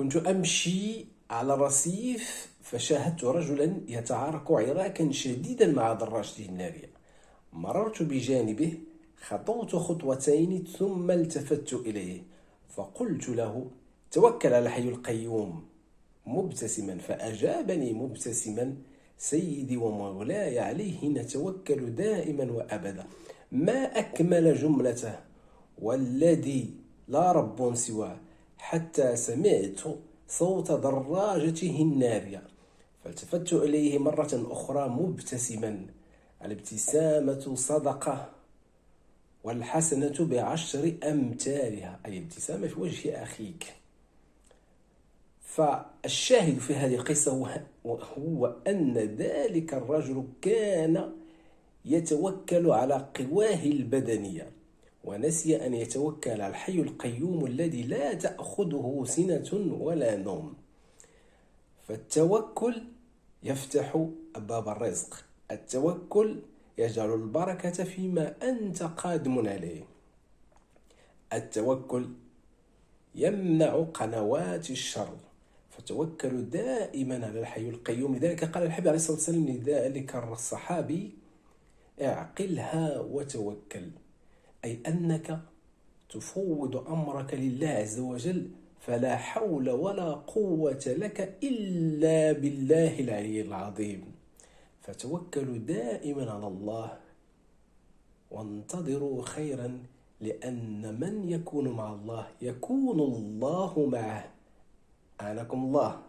كنت أمشي على الرصيف فشاهدت رجلا يتعارك عراكا شديدا مع دراجته النارية. مررت بجانبه، خطوت خطوتين ثم التفت إليه فقلت له: توكل على الحي القيوم، مبتسما. فأجابني مبتسما: سيدي ومولاي، عليه نتوكل دائما وأبدا. ما أكمل جملته: والذي لا رب سواه، حتى سمعت صوت دراجته النارية. فالتفت إليه مرة أخرى مبتسما: الابتسامة صدقة، والحسنة بعشر أمثالها، أي ابتسامة في وجه أخيك. فالشاهد في هذه القصة هو أن ذلك الرجل كان يتوكل على قواه البدنية، ونسي أن يتوكل على الحي القيوم الذي لا تأخذه سنة ولا نوم. فالتوكل يفتح أبواب الرزق، التوكل يجعل البركة فيما أنت قادم عليه، التوكل يمنع قنوات الشر. فتوكلوا دائما على الحي القيوم. لذلك قال الحبيب عليه الصلاة والسلام لذلك الصحابي: اعقلها وتوكل، أي أنك تفوض أمرك لله عز وجل، فلا حول ولا قوة لك إلا بالله العلي العظيم. فتوكلوا دائما على الله وانتظروا خيرا، لأن من يكون مع الله يكون الله معه. أعانكم الله.